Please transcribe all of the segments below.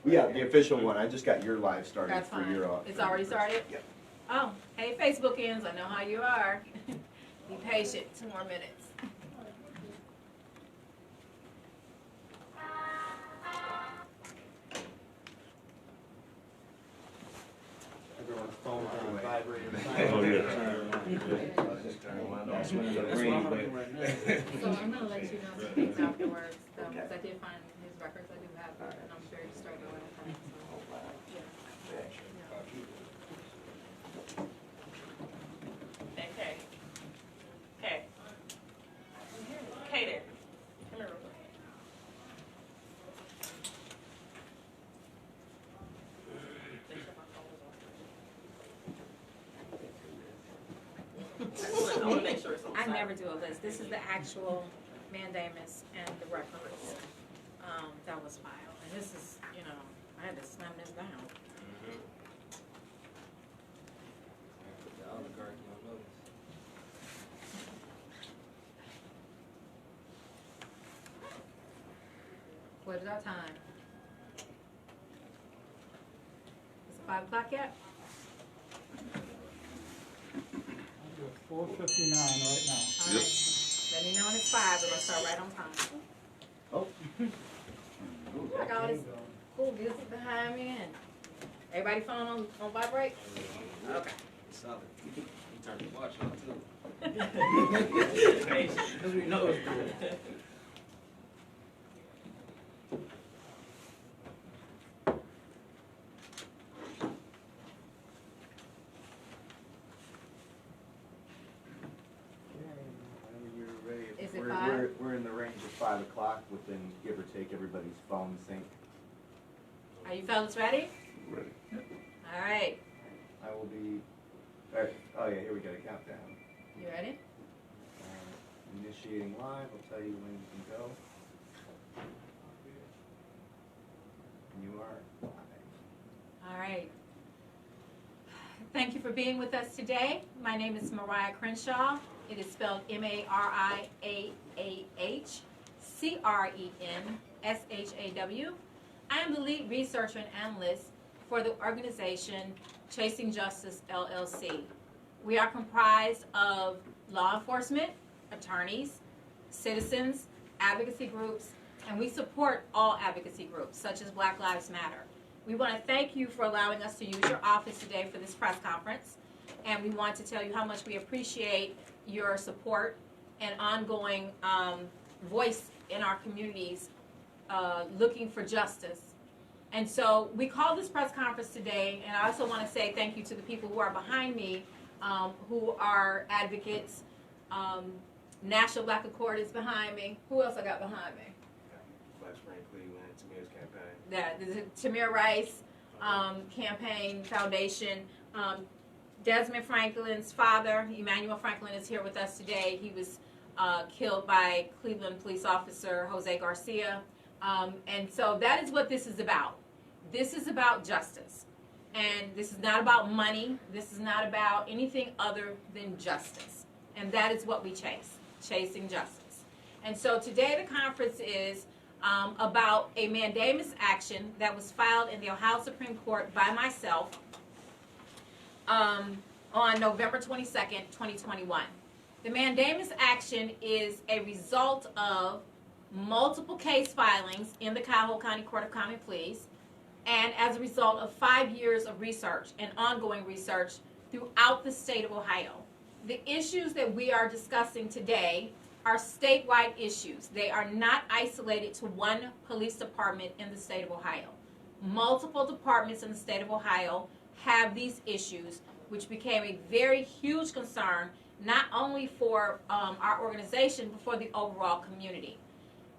Yeah, the official one. I just got your live started That's for fine. your. It's already started? Yep. Oh, hey, Facebookins, I know how you are. Be patient, 2 more minutes. Everyone's phone's on vibrator. Oh, yeah. So I'm gonna let you know some things afterwards, because I did find his records, I do have them, and I'm sure he's struggling with that, so, yeah. Okay. Okay. Kaden, come here real quick. I want to make sure it's on the I side. never do a list. This is the actual mandamus and the records that was filed. And this is, you know, I had to slam this down. What is our time? Is it 5 o'clock yet? 4:59 right now. All right. Let me know when it's 5. We're gonna start right on time. Oh. I got all this cool music behind me, and everybody phone on vibrate. Okay. Solid. You turned your watch on too. Because we know it's good. Is it We're, 5? we're in the range of 5 o'clock within, give or take, everybody's phone sync. Are you fellas ready? Ready. All right. I will be, oh yeah, here we got a countdown. You ready? Initiating live, I'll tell you when you can go. And you are live. All right. Thank you for being with us today. My name is Mariah Crenshaw. It is spelled MariahCrenshaw. I am the lead researcher and analyst for the organization Chasing Justice, LLC. We are comprised of law enforcement, attorneys, citizens, advocacy groups, and we support all advocacy groups, such as Black Lives Matter. We want to thank you for allowing us to use your office today for this press conference, and we want to tell you how much we appreciate your support and ongoing voice in our communities looking for justice. And so we call this press conference today, and I also want to say thank you to the people who are behind me, who are advocates. National Black Accord is behind me. Who else I got behind me? The Tamir Rice Campaign Foundation. Desmond Franklin's father, Emmanuel Franklin, is here with us today. He was killed by Cleveland police officer Jose Garcia. And so that is what this is about. This is about justice. And this is not about money. This is not about anything other than justice. And that is what we chase, chasing justice. And so today the conference is about a mandamus action that was filed in the Ohio Supreme Court by myself on November 22nd, 2021. The mandamus action is a result of multiple case filings in the Cuyahoga County Court of Common Pleas, and as a result of 5 years of research and ongoing research throughout the state of Ohio. The issues that we are discussing today are statewide issues. They are not isolated to one police department in the state of Ohio. Multiple departments in the state of Ohio have these issues, which became a very huge concern, not only for our organization, but for the overall community.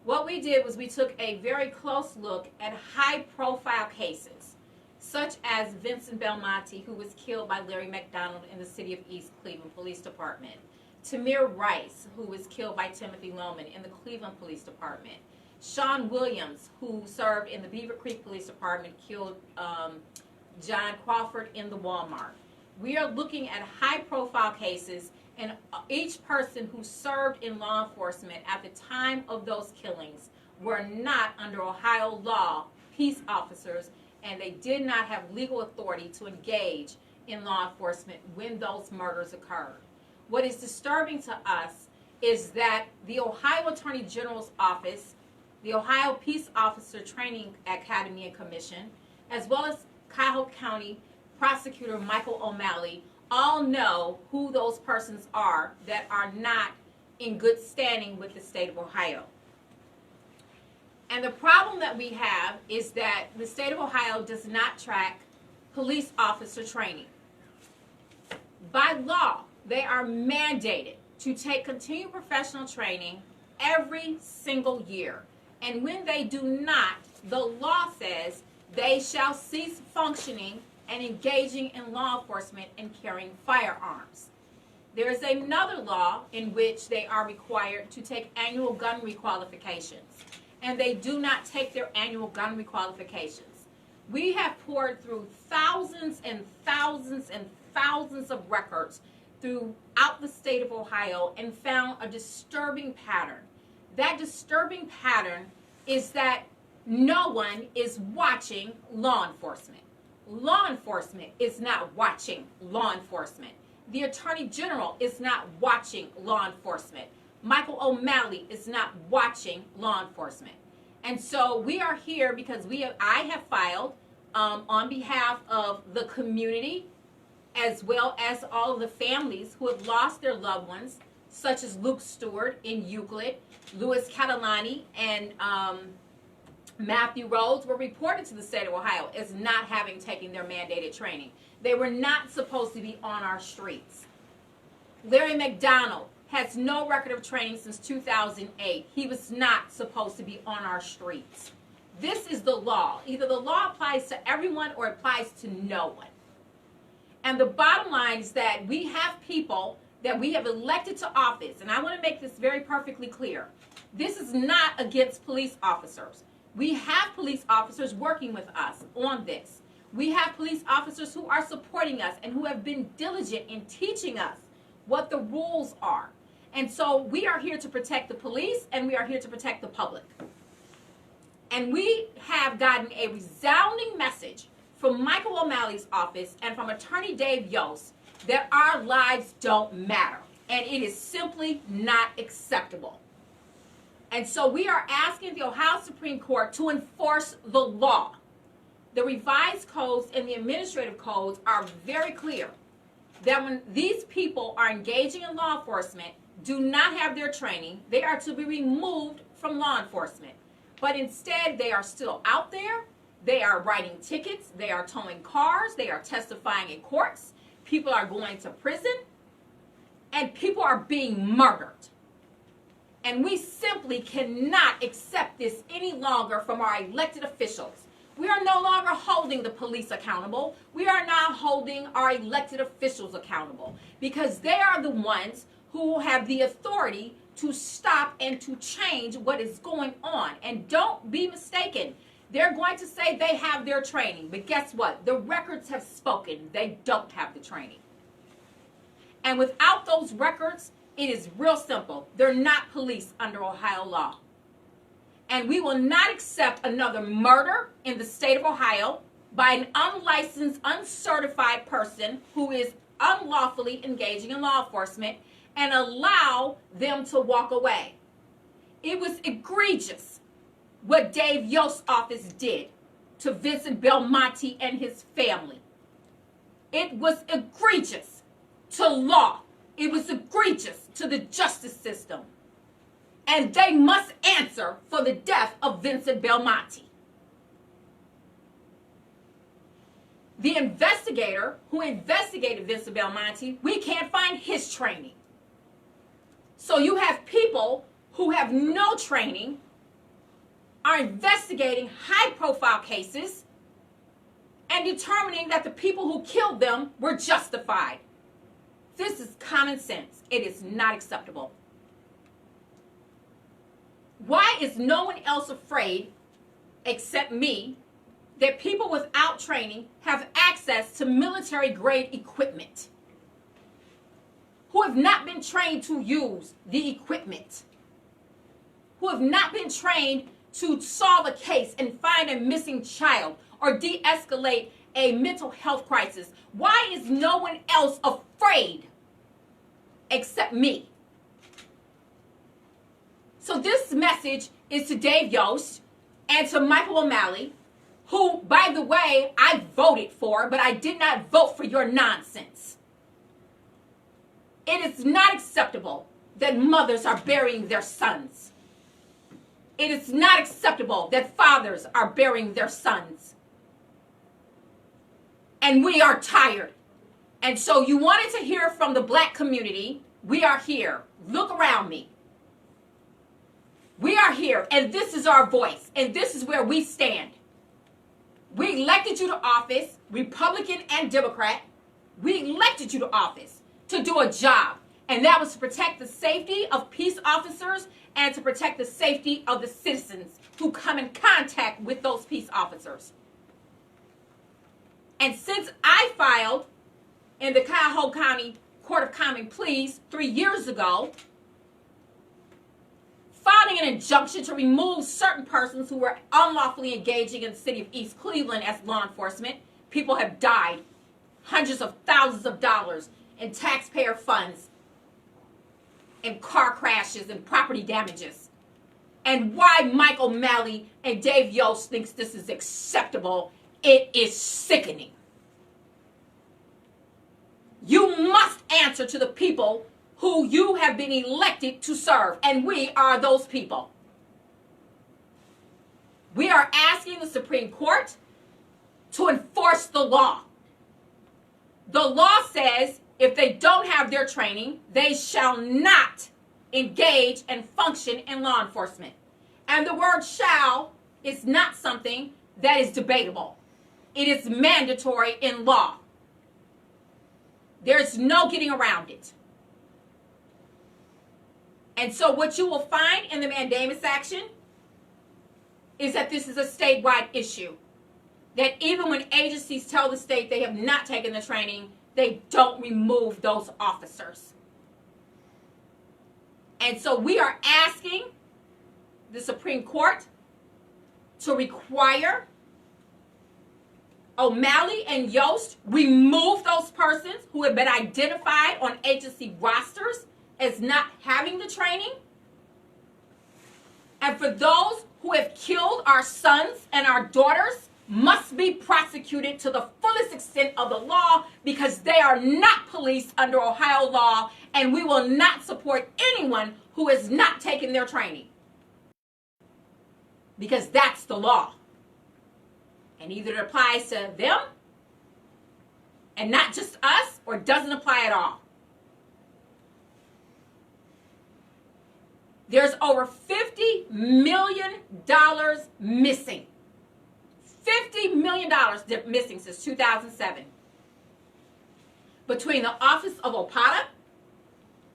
What we did was we took a very close look at high-profile cases, such as Vincent Belmonte, who was killed by Larry McDonald in the City of East Cleveland Police Department. Tamir Rice, who was killed by Timothy Loman in the Cleveland Police Department. Sean Williams, who served in the Beaver Creek Police Department, killed John Crawford in the Walmart. We are looking at high-profile cases, and each person who served in law enforcement at the time of those killings were not, under Ohio law, peace officers, and they did not have legal authority to engage in law enforcement when those murders occurred. What is disturbing to us is that the Ohio Attorney General's Office, the Ohio Peace Officer Training Academy and Commission, as well as Cuyahoga County Prosecutor Michael O'Malley, all know who those persons are that are not in good standing with the state of Ohio. And the problem that we have is that the state of Ohio does not track police officer training. By law, they are mandated to take continuing professional training every single year. And when they do not, the law says they shall cease functioning and engaging in law enforcement and carrying firearms. There is another law in which they are required to take annual gun requalifications, and they do not take their annual gun requalifications. We have poured through thousands and thousands and thousands of records throughout the state of Ohio and found a disturbing pattern. That disturbing pattern is that no one is watching law enforcement. Law enforcement is not watching law enforcement. The Attorney General is not watching law enforcement. Michael O'Malley is not watching law enforcement. And so we are here because I have filed on behalf of the community, as well as all of the families who have lost their loved ones, such as Luke Stewart in Euclid, Louis Catalani, and Matthew Rhodes, were reported to the state of Ohio as not having taken their mandated training. They were not supposed to be on our streets. Larry McDonald has no record of training since 2008. He was not supposed to be on our streets. This is the law. Either the law applies to everyone or it applies to no one. And the bottom line is that we have people that we have elected to office, and I want to make this very perfectly clear. This is not against police officers. We have police officers working with us on this. We have police officers who are supporting us and who have been diligent in teaching us what the rules are. And so we are here to protect the police, and we are here to protect the public. And we have gotten a resounding message from Michael O'Malley's office and from Attorney Dave Yost that our lives don't matter. And it is simply not acceptable. And so we are asking the Ohio Supreme Court to enforce the law. The revised codes and the administrative codes are very clear that when these people are engaging in law enforcement, do not have their training, they are to be removed from law enforcement. But instead, they are still out there. They are writing tickets. They are towing cars. They are testifying in courts. People are going to prison. And people are being murdered. And we simply cannot accept this any longer from our elected officials. We are no longer holding the police accountable. We are now holding our elected officials accountable because they are the ones who have the authority to stop and to change what is going on. And don't be mistaken. They're going to say they have their training. But guess what? The records have spoken. They don't have the training. And without those records, it is real simple. They're not police under Ohio law. And we will not accept another murder in the state of Ohio by an unlicensed, uncertified person who is unlawfully engaging in law enforcement and allow them to walk away. It was egregious what Dave Yost's office did to Vincent Belmonte and his family. It was egregious to law. It was egregious to the justice system. And they must answer for the death of Vincent Belmonte. The investigator who investigated Vincent Belmonte, we can't find his training. So you have people who have no training, are investigating high-profile cases, and determining that the people who killed them were justified. This is common sense. It is not acceptable. Why is no one else afraid, except me, that people without training have access to military-grade equipment, who have not been trained to use the equipment, who have not been trained to solve a case and find a missing child or de-escalate a mental health crisis? Why is no one else afraid except me? So this message is to Dave Yost and to Michael O'Malley, who, by the way, I voted for, but I did not vote for your nonsense. It is not acceptable that mothers are burying their sons. It is not acceptable that fathers are burying their sons. And we are tired. And so you wanted to hear from the black community. We are here. Look around me. We are here, and this is our voice, and this is where we stand. We elected you to office, Republican and Democrat. We elected you to office to do a job, and that was to protect the safety of peace officers and to protect the safety of the citizens who come in contact with those peace officers. And since I filed in the Cuyahoga County Court of Common Pleas 3 years ago, filing an injunction to remove certain persons who were unlawfully engaging in the city of East Cleveland as law enforcement. People have died, hundreds of thousands of dollars in taxpayer funds, in car crashes and property damages. And why Mike O'Malley and Dave Yost thinks this is acceptable, it is sickening. You must answer to the people who you have been elected to serve, and we are those people. We are asking the Supreme Court to enforce the law. The law says if they don't have their training, they shall not engage and function in law enforcement. And the word shall is not something that is debatable. It is mandatory in law. There's no getting around it. And so what you will find in the Mandamus action is that this is a statewide issue. That even when agencies tell the state they have not taken the training, they don't remove those officers. And so we are asking the Supreme Court to require O'Malley and Yost remove those persons who have been identified on agency rosters as not having the training. And for those who have killed our sons and our daughters must be prosecuted to the fullest extent of the law, because they are not police under Ohio law, and we will not support anyone who has not taken their training. Because that's the law. And either it applies to them and not just us, or it doesn't apply at all. There's over $50 million missing. $50 million missing since 2007. Between the Office of OPATA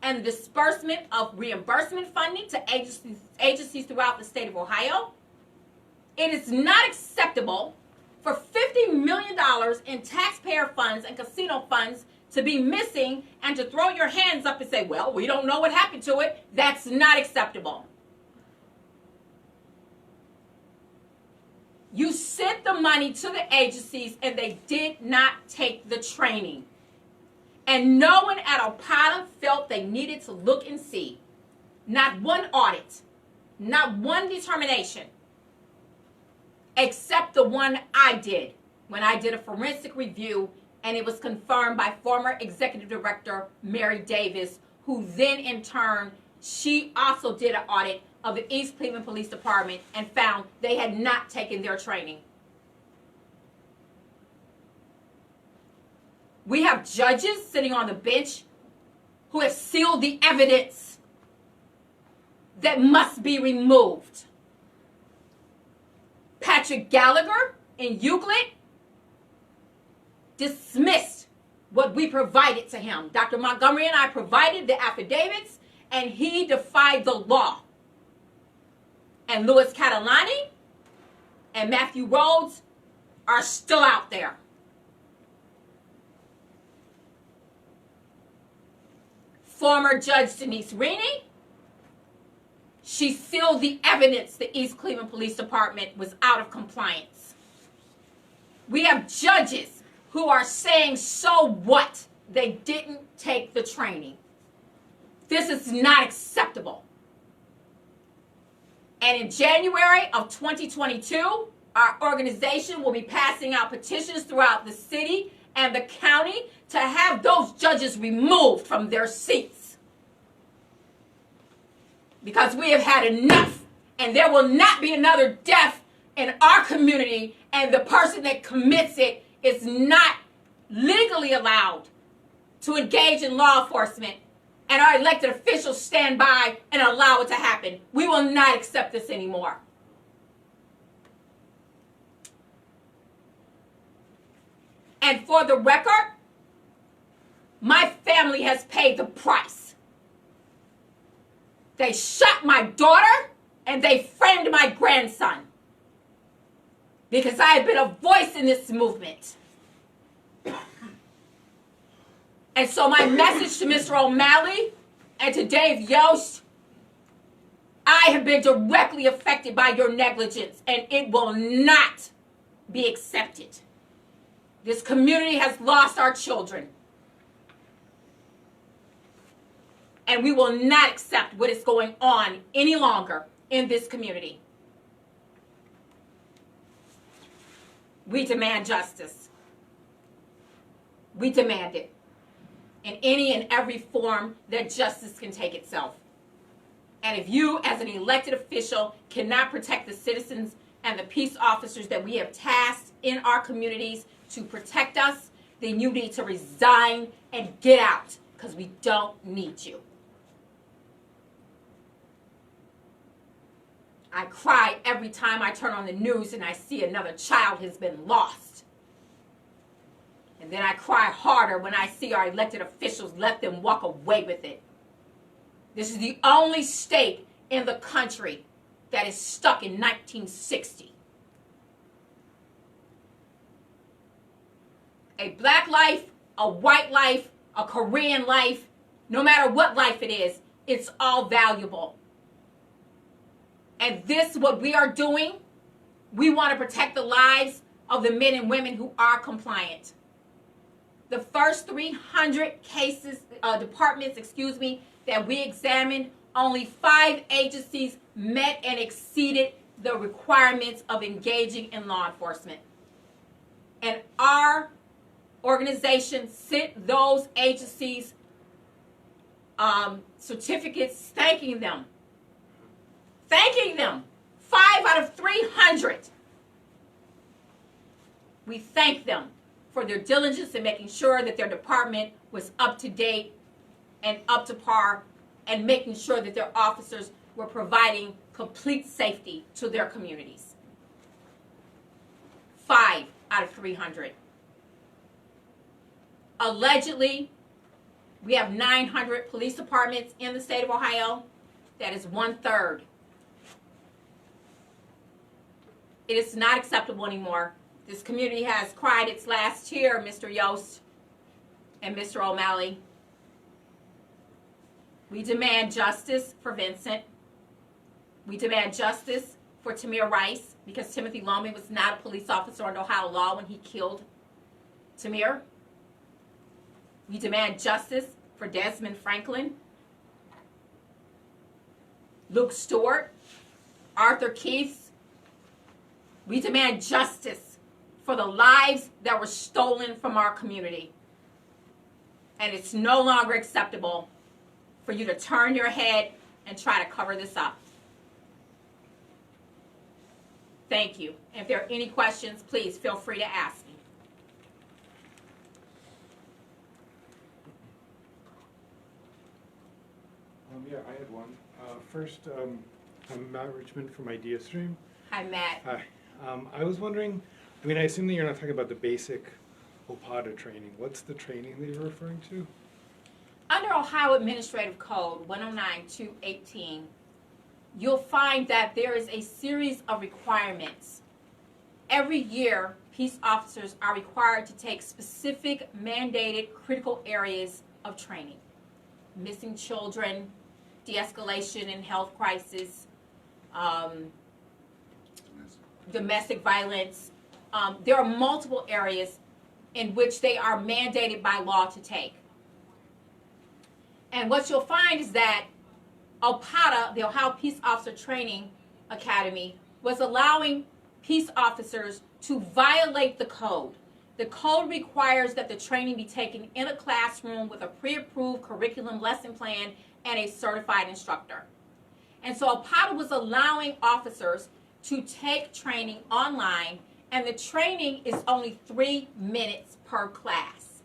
and the disbursement of reimbursement funding to agencies throughout the state of Ohio, it is not acceptable for $50 million in taxpayer funds and casino funds to be missing and to throw your hands up and say, well, we don't know what happened to it. That's not acceptable. You sent the money to the agencies and they did not take the training. And no one at OPATA felt they needed to look and see. Not one audit, not one determination, except the one I did when I did a forensic review, and it was confirmed by former Executive Director Mary Davis, who then in turn, she also did an audit of the East Cleveland Police Department and found they had not taken their training. We have judges sitting on the bench who have sealed the evidence that must be removed. Patrick Gallagher in Euclid dismissed what we provided to him. Dr. Montgomery and I provided the affidavits, and he defied the law. And Louis Catalani and Matthew Rhodes are still out there. Former Judge Denise Rini She sealed the evidence the East Cleveland Police Department was out of compliance. We have judges who are saying, so what? They didn't take the training. This is not acceptable. And in January of 2022, our organization will be passing out petitions throughout the city and the county to have those judges removed from their seats. Because we have had enough, and there will not be another death in our community, and the person that commits it is not legally allowed to engage in law enforcement, and our elected officials stand by and allow it to happen. We will not accept this anymore. And for the record, my family has paid the price. They shot my daughter and they framed my grandson because I have been a voice in this movement. And so my message to Mr. O'Malley and to Dave Yost, I have been directly affected by your negligence, and it will not be accepted. This community has lost our children. And we will not accept what is going on any longer in this community. We demand justice. We demand it in any and every form that justice can take itself. And if you, as an elected official, cannot protect the citizens and the peace officers that we have tasked in our communities to protect us, then you need to resign and get out, because we don't need you. I cry every time I turn on the news and I see another child has been lost. And then I cry harder when I see our elected officials let them walk away with it. This is the only state in the country that is stuck in 1960. A black life, a white life, a Korean life, no matter what life it is, it's all valuable. And this, what we are doing, we want to protect the lives of the men and women who are compliant. The first 300 departments, that we examined, only 5 agencies met and exceeded the requirements of engaging in law enforcement. And our organization sent those agencies certificates thanking them. 5 out of 300. We thank them for their diligence in making sure that their department was up to date and up to par, and making sure that their officers were providing complete safety to their communities. 5 out of 300. Allegedly, we have 900 police departments in the state of Ohio. That is 1/3. It is not acceptable anymore. This community has cried its last tear, Mr. Yost and Mr. O'Malley. We demand justice for Vincent. We demand justice for Tamir Rice, because Timothy Loman was not a police officer under Ohio law when he killed Tamir. We demand justice for Desmond Franklin, Luke Stewart, Arthur Keith. We demand justice for the lives that were stolen from our community. And it's no longer acceptable for you to turn your head and try to cover this up. Thank you. If there are any questions, please feel free to ask me. Yeah, I had one. First, I'm Matt Richmond from IdeaStream. Hi, Matt. Hi. I was wondering, I mean, I assume that you're not talking about the basic OPADA training. What's the training that you're referring to? Under Ohio Administrative Code 109-218, you'll find that there is a series of requirements. Every year, peace officers are required to take specific mandated critical areas of training. Missing children, de-escalation and health crisis, domestic violence. There are multiple areas in which they are mandated by law to take. And what you'll find is that OPATA, the Ohio Peace Officer Training Academy, was allowing peace officers to violate the code. The code requires that the training be taken in a classroom with a pre-approved curriculum lesson plan and a certified instructor. And so OPATA was allowing officers to take training online, and the training is only 3 minutes per class,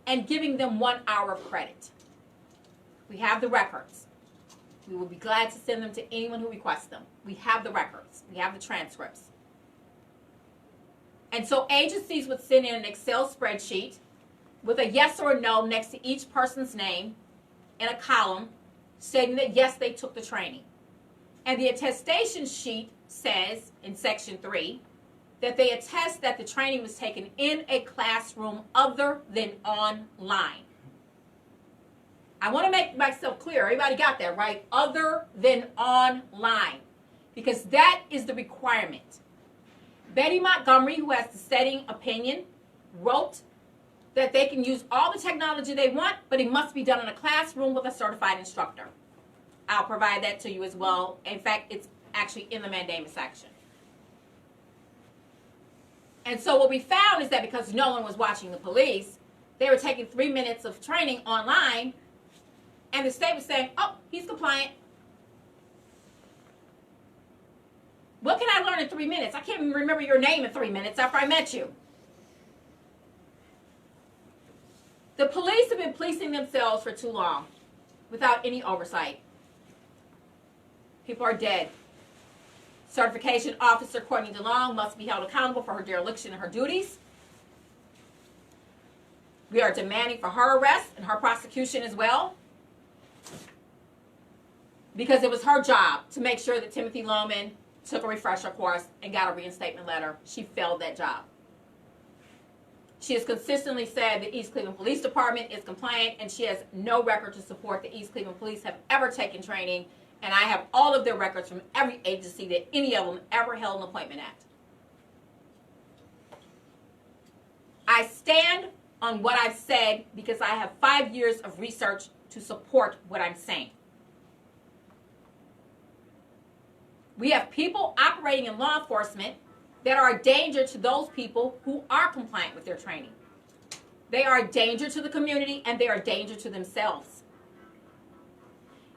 and giving them 1 hour of credit. We have the records. We will be glad to send them to anyone who requests them. We have the records. We have the transcripts. And so agencies would send in an Excel spreadsheet with a yes or a no next to each person's name in a column stating that yes, they took the training. And the attestation sheet says in section 3 that they attest that the training was taken in a classroom other than online. I want to make myself clear. Everybody got that, right? Other than online. Because that is the requirement. Betty Montgomery, who has the dissenting opinion, wrote that they can use all the technology they want, but it must be done in a classroom with a certified instructor. I'll provide that to you as well. In fact, it's actually in the mandamus section. And so what we found is that because no one was watching the police, they were taking 3 minutes of training online, and the state was saying, oh, he's compliant. What can I learn in 3 minutes? I can't even remember your name in 3 minutes after I met you. The police have been policing themselves for too long without any oversight. People are dead. Certification officer Courtney DeLong must be held accountable for her dereliction in her duties. We are demanding for her arrest and her prosecution as well, because it was her job to make sure that Timothy Loman took a refresher course and got a reinstatement letter. She failed that job. She has consistently said the East Cleveland Police Department is compliant, and she has no record to support the East Cleveland Police have ever taken training, and I have all of their records from every agency that any of them ever held an appointment at. I stand on what I've said because I have 5 years of research to support what I'm saying. We have people operating in law enforcement that are a danger to those people who are compliant with their training. They are a danger to the community, and they are a danger to themselves.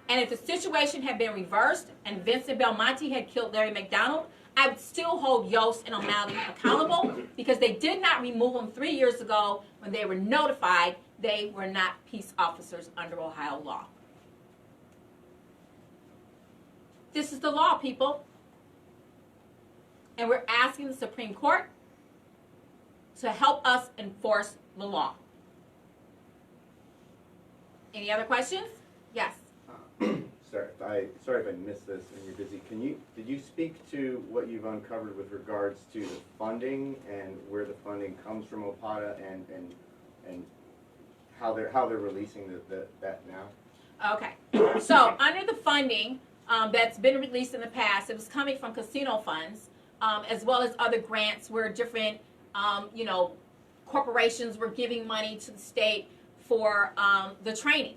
And if the situation had been reversed and Vincent Belmonte had killed Larry McDonald, I would still hold Yost and O'Malley accountable because they did not remove them 3 years ago when they were notified they were not peace officers under Ohio law. This is the law, people. And we're asking the Supreme Court to help us enforce the law. Any other questions? Yes. Sorry if I missed this and you're busy. Did you speak to what you've uncovered with regards to the funding and where the funding comes from OPATA and how they're releasing that now? Okay. So under the funding that's been released in the past, it was coming from casino funds, as well as other grants where different, corporations were giving money to the state for the training.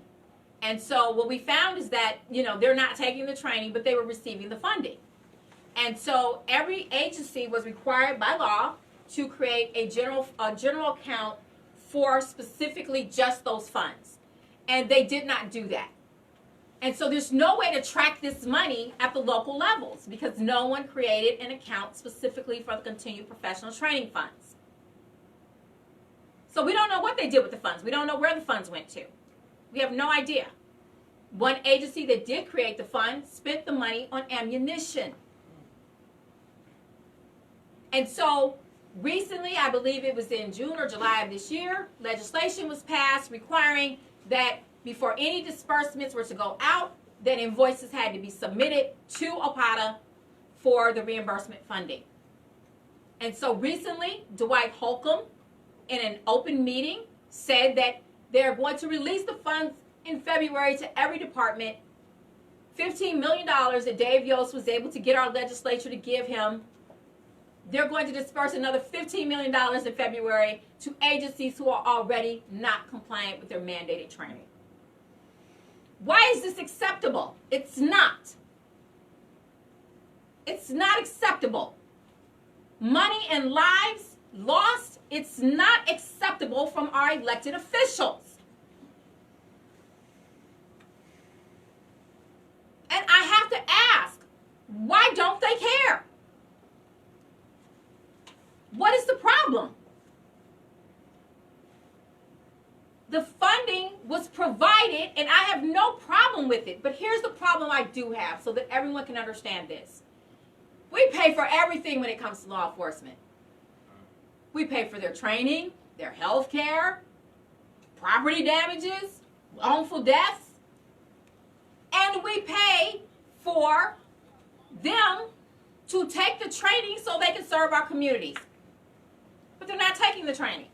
And so what we found is that, they're not taking the training, but they were receiving the funding. And so every agency was required by law to create a general account for specifically just those funds. And they did not do that. And so there's no way to track this money at the local levels because no one created an account specifically for the continued professional training funds. So we don't know what they did with the funds. We don't know where the funds went to. We have no idea. One agency that did create the fund spent the money on ammunition. And so recently, I believe it was in June or July of this year, legislation was passed requiring that before any disbursements were to go out, that invoices had to be submitted to OPATA for the reimbursement funding. And so recently, Dwight Holcomb, in an open meeting, said that they're going to release the funds in February to every department, $15 million that Dave Yost was able to get our legislature to give him. They're going to disperse another $15 million in February to agencies who are already not compliant with their mandated training. Why is this acceptable? It's not. It's not acceptable. Money and lives lost, it's not acceptable from our elected officials. And I have to ask, why don't they care? What is the problem? The funding was provided, and I have no problem with it. But here's the problem I do have, so that everyone can understand this. We pay for everything when it comes to law enforcement. We pay for their training, their health care, property damages, wrongful deaths. And we pay for them to take the training so they can serve our communities. But they're not taking the training.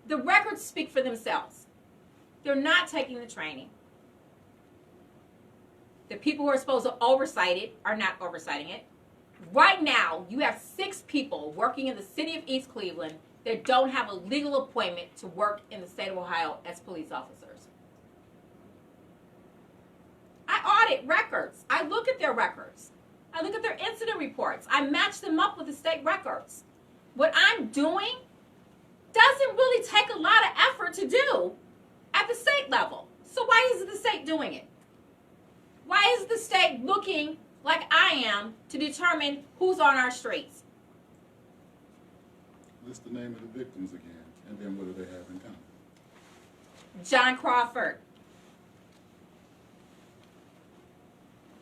The records speak for themselves. They're not taking the training. The people who are supposed to oversight it are not oversighting it. Right now, you have 6 people working in the city of East Cleveland that don't have a legal appointment to work in the state of Ohio as police officers. I audit records. I look at their records. I look at their incident reports. I match them up with the state records. What I'm doing doesn't really take a lot of effort to do at the state level. So why isn't the state doing it? Why is the state looking like I am to determine who's on our streets? List the name of the victims again, and then what do they have in common? John Crawford,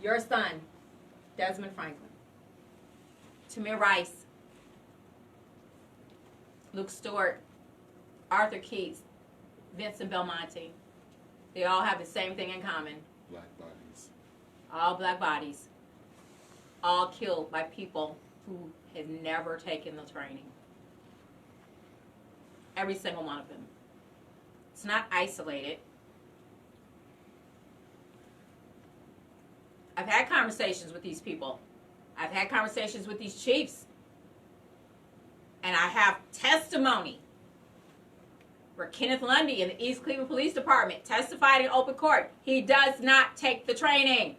your son, Desmond Franklin, Tamir Rice, Luke Stewart, Arthur Keith, Vincent Belmonte. They all have the same thing in common. Black bodies. All black bodies. All killed by people who have never taken the training. Every single one of them. It's not isolated. I've had conversations with these people. I've had conversations with these chiefs. And I have testimony where Kenneth Lundy in the East Cleveland Police Department testified in open court. He does not take the training.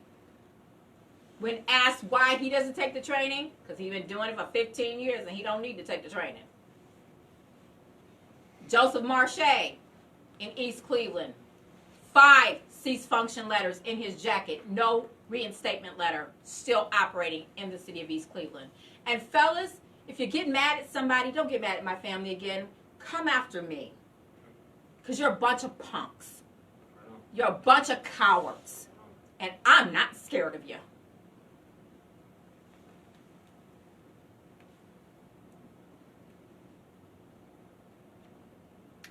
When asked why he doesn't take the training, because he's been doing it for 15 years and he don't need to take the training. Joseph Marche in East Cleveland, 5 cease function letters in his jacket, no reinstatement letter, still operating in the city of East Cleveland. And fellas, if you get mad at somebody, don't get mad at my family again. Come after me. Because you're a bunch of punks. You're a bunch of cowards. And I'm not scared of you.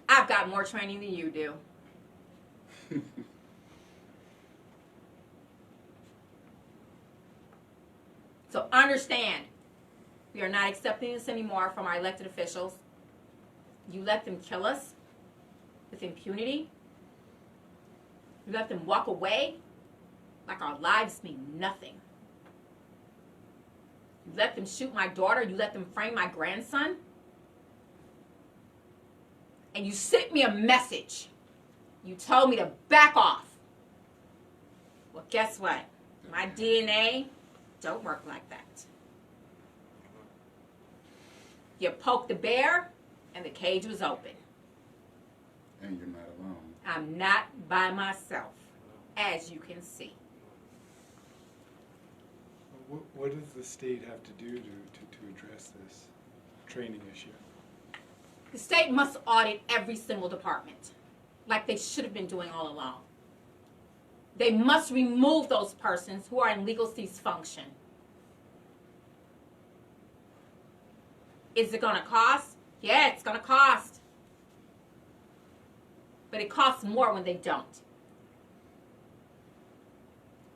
I've got more training than you do. So understand, we are not accepting this anymore from our elected officials. You let them kill us with impunity. You let them walk away like our lives mean nothing. You let them shoot my daughter. You let them frame my grandson. And you sent me a message. You told me to back off. Well, guess what? My DNA don't work like that. You poked the bear, and the cage was open. And you're not alone. I'm not by myself, as you can see. What does the state have to do to address this training issue? The state must audit every single department, like they should have been doing all along. They must remove those persons who are in legal cease function. Is it going to cost? Yeah, it's going to cost. But it costs more when they don't.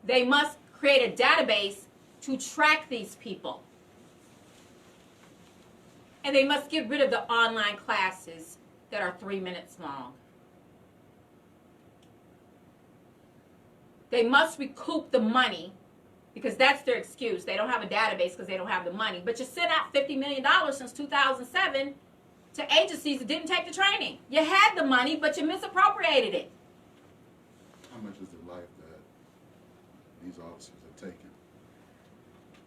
They must create a database to track these people. And they must get rid of the online classes that are 3 minutes long. They must recoup the money, because that's their excuse. They don't have a database because they don't have the money. But you sent out $50 million since 2007 to agencies that didn't take the training. You had the money, but you misappropriated it. How much is the life that these officers have taken?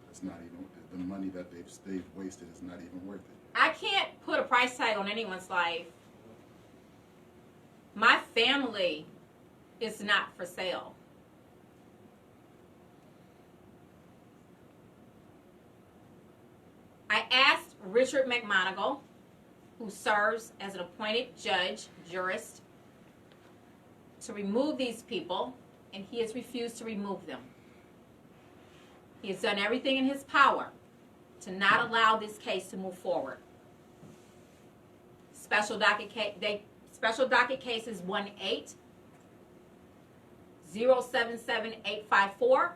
It's not even, the money that they've wasted is not even worth it. I can't put a price tag on anyone's life. My family is not for sale. I asked Richard McMonigal, who serves as an appointed jurist, to remove these people, and he has refused to remove them. He has done everything in his power to not allow this case to move forward. Special docket case is 1-800-77854,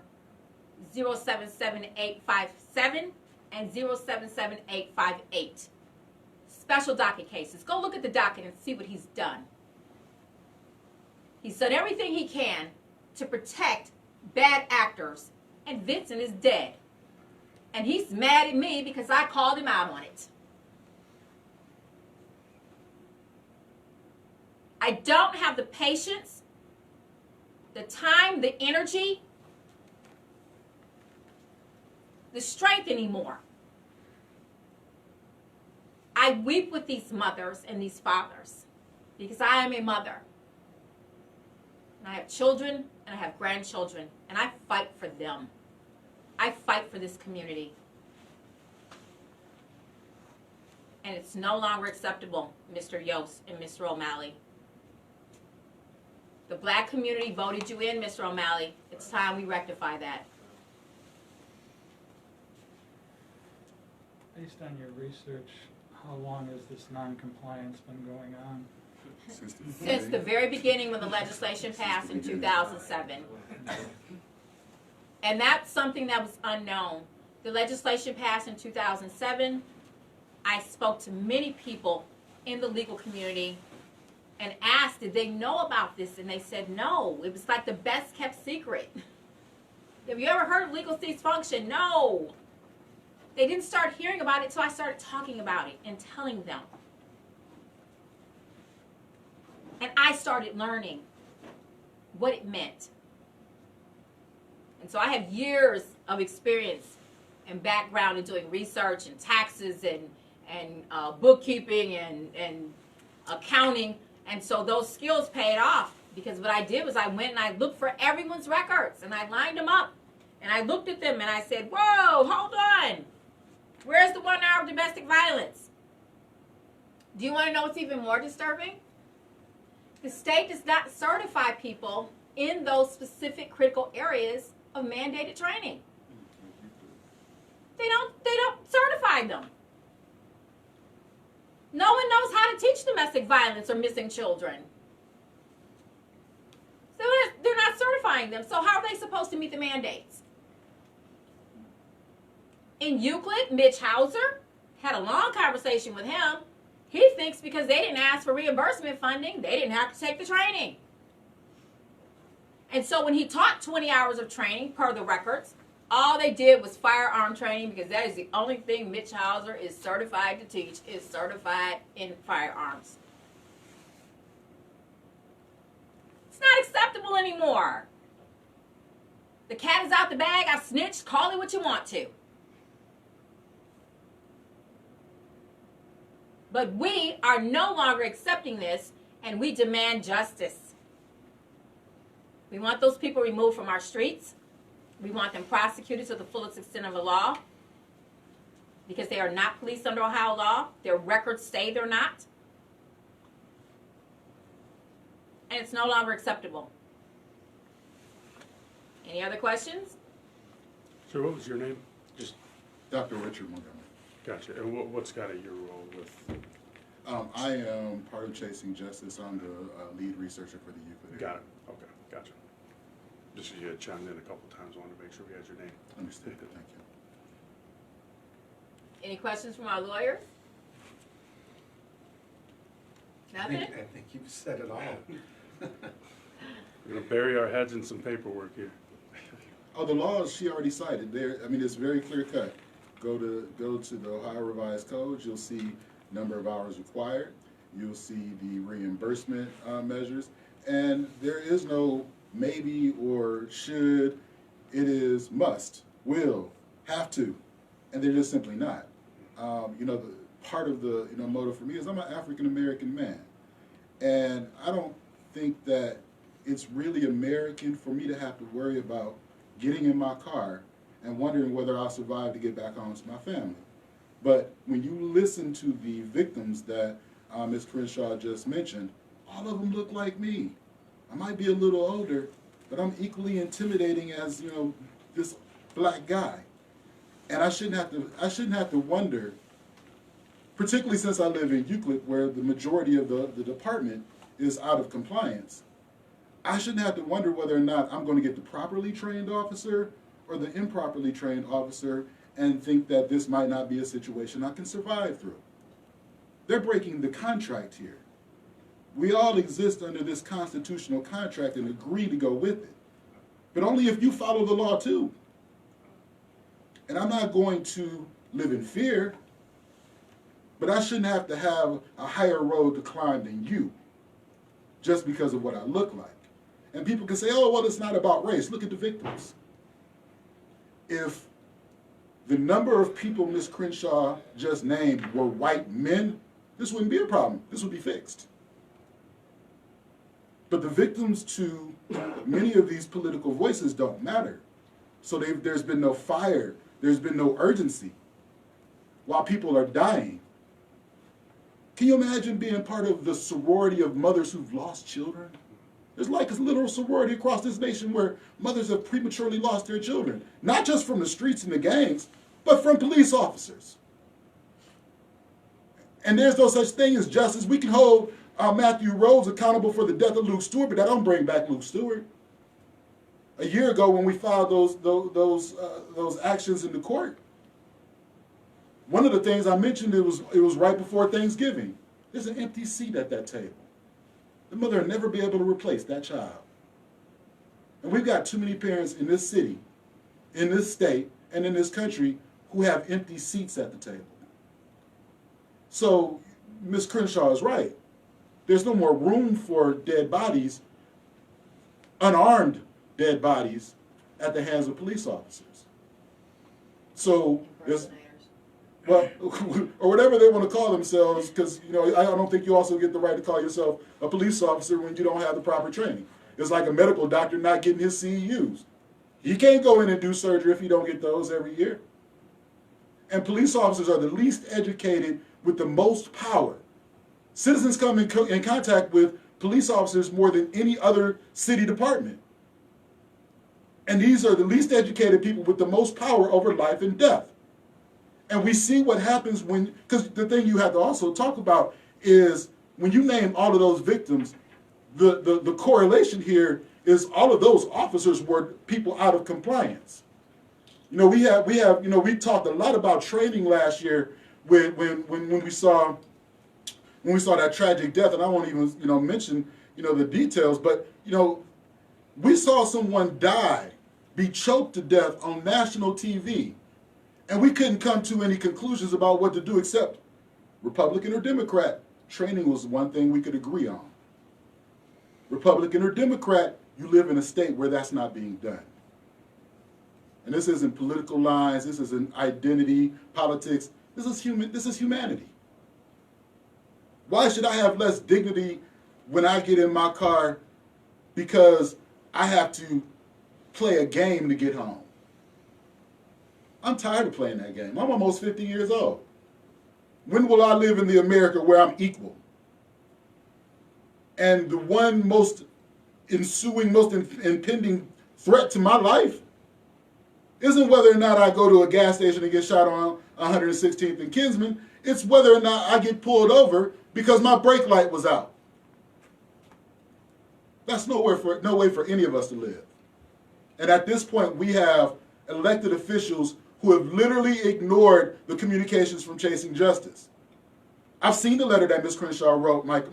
077857, and 077858. Special docket cases. Go look at the docket and see what he's done. He's done everything he can to protect bad actors, and Vincent is dead. And he's mad at me because I called him out on it. I don't have the patience, the time, the energy, the strength anymore. I weep with these mothers and these fathers because I am a mother. And I have children and I have grandchildren, and I fight for them. I fight for this community. And it's no longer acceptable, Mr. Yost and Mr. O'Malley. The black community voted you in, Mr. O'Malley. It's time we rectify that. Based on your research, how long has this non-compliance been going on? Since the very beginning when the legislation passed in 2007. And that's something that was unknown. The legislation passed in 2007. I spoke to many people in the legal community and asked, did they know about this? And they said no. It was like the best kept secret. Have you ever heard of legal cease function? No. They didn't start hearing about it until I started talking about it and telling them. And I started learning what it meant. And so I have years of experience and background in doing research and taxes and bookkeeping and accounting. And so those skills paid off, because what I did was I went and I looked for everyone's records and I lined them up. And I looked at them and I said, whoa, hold on. Where's the 1 hour of domestic violence? Do you want to know what's even more disturbing? The state does not certify people in those specific critical areas of mandated training. They don't certify them. No one knows how to teach domestic violence or missing children. So they're not certifying them. So how are they supposed to meet the mandates? In Euclid, Mitch Hauser had a long conversation with him. He thinks because they didn't ask for reimbursement funding, they didn't have to take the training. And so when he taught 20 hours of training per the records, all they did was firearm training, because that is the only thing Mitch Hauser is certified to teach, is certified in firearms. It's not acceptable anymore. The cat is out the bag. I've snitched. Call it what you want to. But we are no longer accepting this, and we demand justice. We want those people removed from our streets. We want them prosecuted to the fullest extent of the law, because they are not policed under Ohio law. Their records say they're not. And it's no longer acceptable. Any other questions? So what was your name? Just Dr. Richard Montgomery. gotcha. And what's got your role with? I am part of Chasing Justice. I'm the lead researcher for the Euclid. Got it. Okay, gotcha. Just as you had chimed in a couple times, I wanted to make sure we had your name. Understood. Thank you. Any questions from our lawyers? Nothing? I think you've said it all. We're gonna bury our heads in some paperwork here. Oh, the laws she already cited there. I mean, it's very clear cut. Go to the Ohio Revised Codes. You'll see number of hours required. You'll see the reimbursement measures, and there is no maybe or should. It is must, will, have to, and they're just simply not. The part of the motive for me is I'm an African American man, and I don't think that it's really American for me to have to worry about getting in my car and wondering whether I'll survive to get back home to my family. But when you listen to the victims that Ms. Crenshaw just mentioned, all of them look like me. I might be a little older, but I'm equally intimidating as this black guy, and I shouldn't have to wonder, particularly since I live in Euclid, where the majority of the department is out of compliance. I shouldn't have to wonder whether or not I'm going to get the properly trained officer or the improperly trained officer and think that this might not be a situation I can survive through. They're breaking the contract here. We all exist under this constitutional contract and agree to go with it, but only if you follow the law too. And I'm not going to live in fear, but I shouldn't have to have a higher road to climb than you just because of what I look like. And people can say, oh, well, it's not about race. Look at the victims. If the number of people Ms. Crenshaw just named were white men, this wouldn't be a problem. This would be fixed. But the victims to many of these political voices don't matter. So there's been no fire. There's been no urgency while people are dying. Can you imagine being part of the sorority of mothers who've lost children? There's like a literal sorority across this nation where mothers have prematurely lost their children, not just from the streets and the gangs, but from police officers. And there's no such thing as justice. We can hold Matthew Rhodes accountable for the death of Luke Stewart, but that don't bring back Luke Stewart. A year ago, when we filed those actions in the court, one of the things I mentioned, it was right before Thanksgiving. There's an empty seat at that table. The mother will never be able to replace that child. And we've got too many parents in this city, in this state, and in this country who have empty seats at the table. So Ms. Crenshaw is right. There's no more room for dead bodies, unarmed dead bodies, at the hands of police officers. So there's, well, or whatever they want to call themselves, because I don't think you also get the right to call yourself a police officer when you don't have the proper training. It's like a medical doctor not getting his CEUs. He can't go in and do surgery if he don't get those every year. And police officers are the least educated with the most power. Citizens come in contact with police officers more than any other city department. And these are the least educated people with the most power over life and death. And we see what happens when, because the thing you have to also talk about is when you name all of those victims, the correlation here is all of those officers were people out of compliance. We talked a lot about training last year when we saw that tragic death, and I won't even mention the details, but we saw someone die, be choked to death on national TV. And we couldn't come to any conclusions about what to do except Republican or Democrat. Training was one thing we could agree on. Republican or Democrat, you live in a state where that's not being done. And this isn't political lines, this isn't identity, politics, this is humanity. Why should I have less dignity when I get in my car because I have to play a game to get home? I'm tired of playing that game. I'm almost 50 years old. When will I live in the America where I'm equal? And the one most impending threat to my life isn't whether or not I go to a gas station and get shot on 116th and Kinsman. It's whether or not I get pulled over because my brake light was out. That's no way for any of us to live. And at this point, we have elected officials who have literally ignored the communications from Chasing Justice. I've seen the letter that Ms. Crenshaw wrote, Mike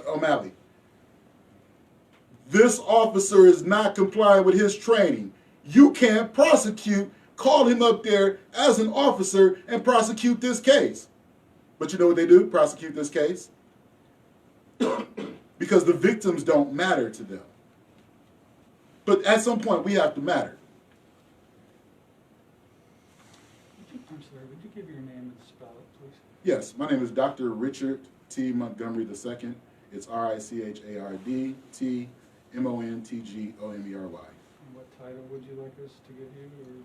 O'Malley. This officer is not complying with his training. You can't prosecute, call him up there as an officer and prosecute this case. But you know what they do? Prosecute this case? Because the victims don't matter to them. But at some point, we have to matter. I'm sorry, would you give your name and spell it, please? Yes, my name is Dr. Richard T. Montgomery II. It's RICHARD T MONTGOMERY. And what title would you like us to give you?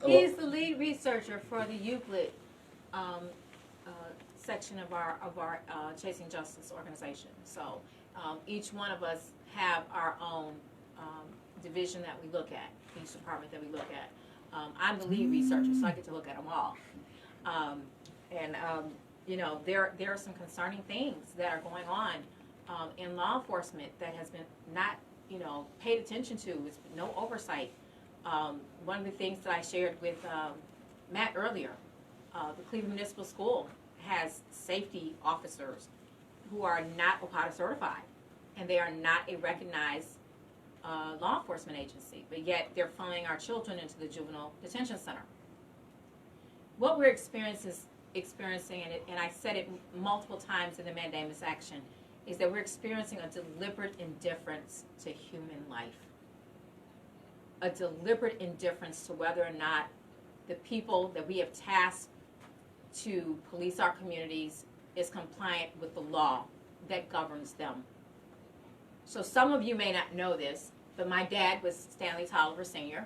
Or? He's the lead researcher for the Euclid section of our Chasing Justice organization. So each one of us have our own division that we look at, each department that we look at. I'm the lead researcher, so I get to look at them all. You know, there are some concerning things that are going on in law enforcement that has been not, you know, paid attention to. It's been no oversight. One of the things that I shared with Matt earlier, the Cleveland Municipal School has safety officers who are not OPATA certified, and they are not a recognized law enforcement agency, but yet they're funneling our children into the juvenile detention center. What we're experiencing, and I said it multiple times in the Mandamus action, is that we're experiencing a deliberate indifference to human life. A deliberate indifference to whether or not the people that we have tasked to police our communities is compliant with the law that governs them. So some of you may not know this, but my dad was Stanley Tolliver Sr.,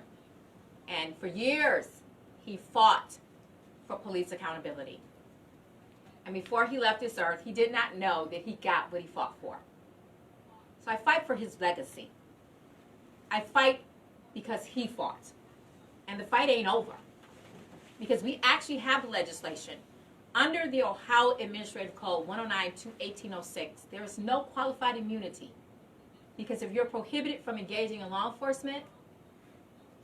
and for years he fought for police accountability. And before he left this earth, he did not know that he got what he fought for. So I fight for his legacy. I fight because he fought. And the fight ain't over. Because we actually have the legislation. Under the Ohio Administrative Code 109-1806, there is no qualified immunity. Because if you're prohibited from engaging in law enforcement,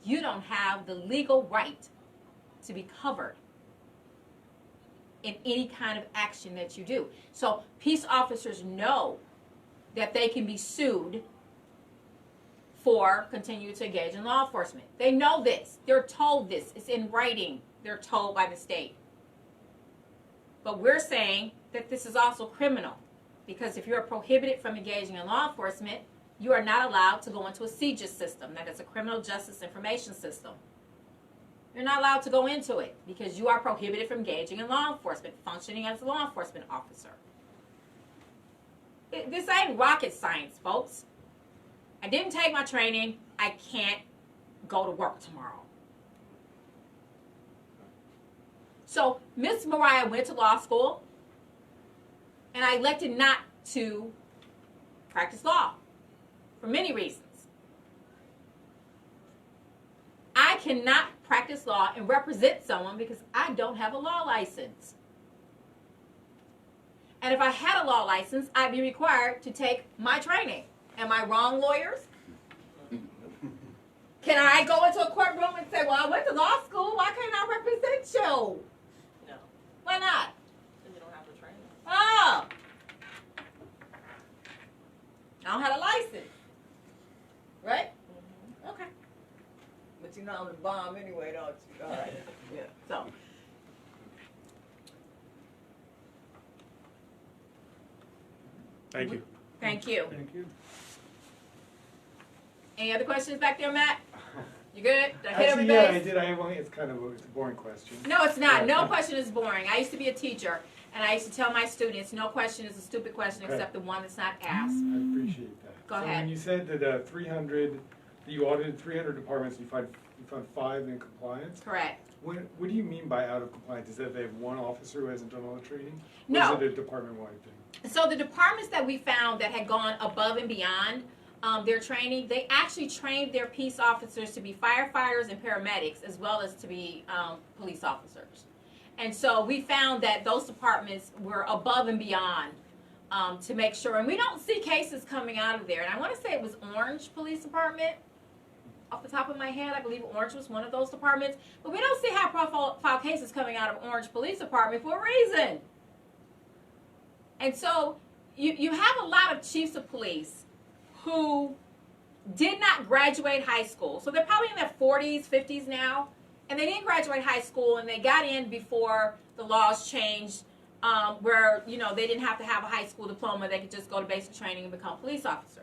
you don't have the legal right to be covered in any kind of action that you do. So peace officers know that they can be sued for continuing to engage in law enforcement. They know this. They're told this. It's in writing. They're told by the state. But we're saying that this is also criminal, because if you're prohibited from engaging in law enforcement, you are not allowed to go into a CJIS system. That is a criminal justice information system. You're not allowed to go into it because you are prohibited from engaging in law enforcement, functioning as a law enforcement officer. This ain't rocket science, folks. I didn't take my training. I can't go to work tomorrow. So Miss Mariah went to law school, and I elected not to practice law for many reasons. I cannot practice law and represent someone because I don't have a law license. And if I had a law license, I'd be required to take my training. Am I wrong, lawyers? Can I go into a courtroom and say, well, I went to law school, why can't I represent you? No, Why not? because you don't have the training. Oh. I don't have a license. Right? Okay. But you know I'm the bomb anyway, don't you? All right. Yeah. So, Thank you. thank you. Thank you. Any other questions back there, Matt? You good? Did I hit Actually, every yeah, I base? did. I have only, it's kind of it's a boring question. No, it's not. No question is boring. I used to be a teacher, and I used to tell my students, no question is a stupid question Okay. except the one that's not asked. I appreciate that. Go So ahead. when you said that 300, that you audited 300 departments, you found 5 in compliance. Correct. What do you mean by out of compliance? Is that they have one officer who hasn't done all the training? No. Or is it a department-wide thing? So the departments that we found that had gone above and beyond their training, they actually trained their peace officers to be firefighters and paramedics as well as to be police officers. And so we found that those departments were above and beyond to make sure. And we don't see cases coming out of there. And I want to say it was Orange Police Department. Off the top of my head, I believe Orange was one of those departments. But we don't see high-profile cases coming out of Orange Police Department for a reason. And so you have a lot of chiefs of police who did not graduate high school. So they're probably in their 40s, 50s now, and they didn't graduate high school, and they got in before the laws changed, where, you know, they didn't have to have a high school diploma. They could just go to basic training and become police officers.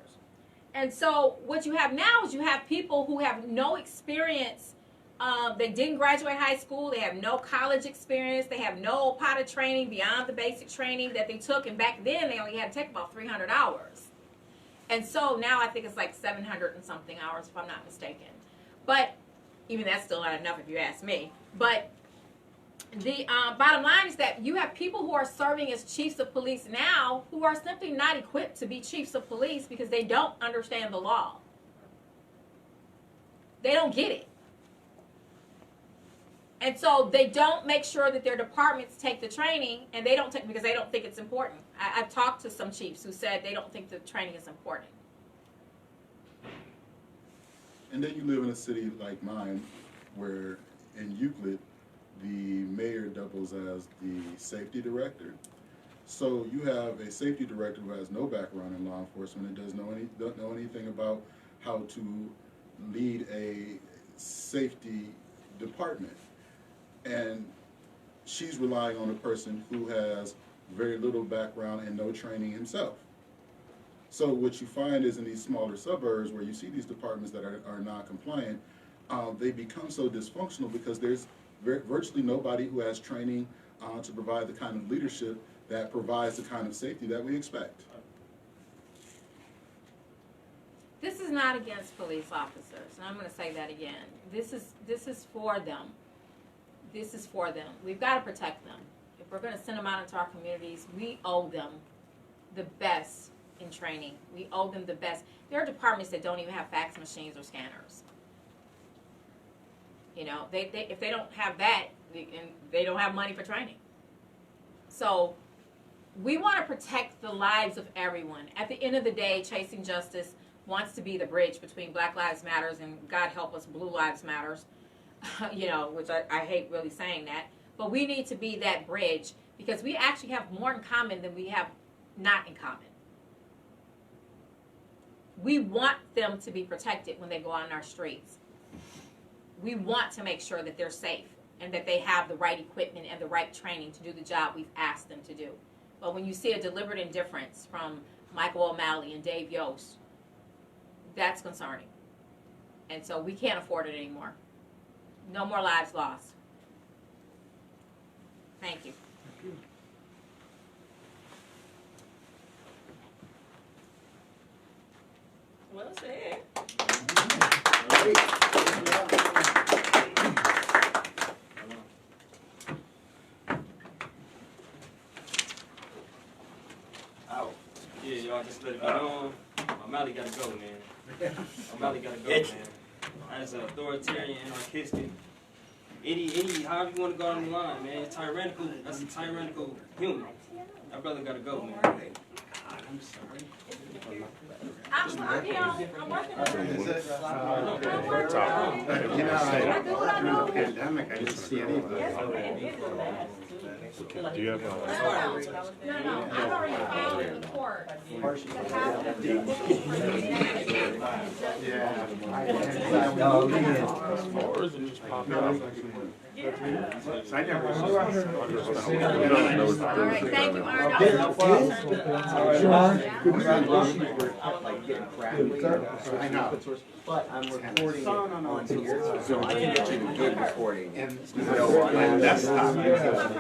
And so what you have now is you have people who have no experience. They didn't graduate high school. They have no college experience. They have no OPATA training beyond the basic training that they took. And back then, they only had to take about 300 hours. And so now I think it's like 700 and something hours, if I'm not mistaken. But even that's still not enough if you ask me. But the bottom line is that you have people who are serving as chiefs of police now who are simply not equipped to be chiefs of police because they don't understand the law. They don't get it. And so they don't make sure that their departments take the training, and they don't take because they don't think it's important. I've talked to some chiefs who said they don't think the training is important. And then you live in a city like mine, where in Euclid, the mayor doubles as the safety director. So you have a safety director who has no background in law enforcement and don't know anything about how to lead a safety department. And she's relying on a person who has very little background and no training himself. So what you find is in these smaller suburbs where you see these departments that are non-compliant, they become so dysfunctional because there's virtually nobody who has training to provide the kind of leadership that provides the kind of safety that we expect. This is not against police officers, and I'm going to say that again. This is for them. This is for them. We've got to protect them. If we're going to send them out into our communities, we owe them the best in training. We owe them the best. There are departments that don't even have fax machines or scanners. You know, if they don't have that, they don't have money for training. So we want to protect the lives of everyone. At the end of the day, Chasing Justice wants to be the bridge between Black Lives Matters and, God help us, Blue Lives Matters. You know, which I hate really saying that. But we need to be that bridge because we actually have more in common than we have not in common. We want them to be protected when they go out in our streets. We want to make sure that they're safe and that they have the right equipment and the right training to do the job we've asked them to do. But when you see a deliberate indifference from Michael O'Malley and Dave Yost, that's concerning. And so we can't afford it anymore. No more lives lost. Thank you. Thank you. Well said. Ow. Yeah, y'all just let it be known. O'Malley gotta go, man. O'Malley gotta go, man. As an authoritarian, anarchistic, any, however you want to go on the line, man. It's tyrannical. That's a tyrannical human. That brother gotta go, man. I'm sorry. I'm here. I'm working on it. Is it? I'm working on it. You know, I do what I during the do. pandemic, I didn't see any of this. Do you have No, I've already filed in the court to have them. or is it just popping up? So I never saw All right, thank you, Arnold. I know. But I'm recording it on here, so I can get you the good recording. And my desktop,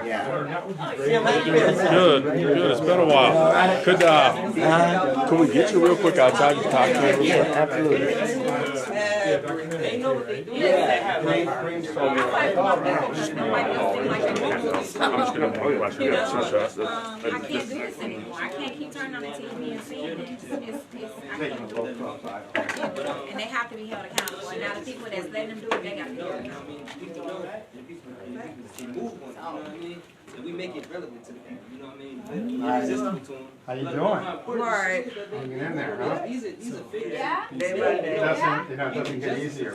yeah. Good, good. It's been a while. Could we get you real quick outside and talk to you? Yeah, absolutely. They know what they do. I can't do this anymore. I can't keep turning on the TV and seeing this. And they have to be held accountable. And now the people that's letting them do it, they got to be held accountable. People know that. And people move on it, you know what I mean? And we make it relevant to the people, you know what I mean? We're resistant to them. How you doing? Right. Hanging in there, huh? These are figures. Yeah? It doesn't get easier.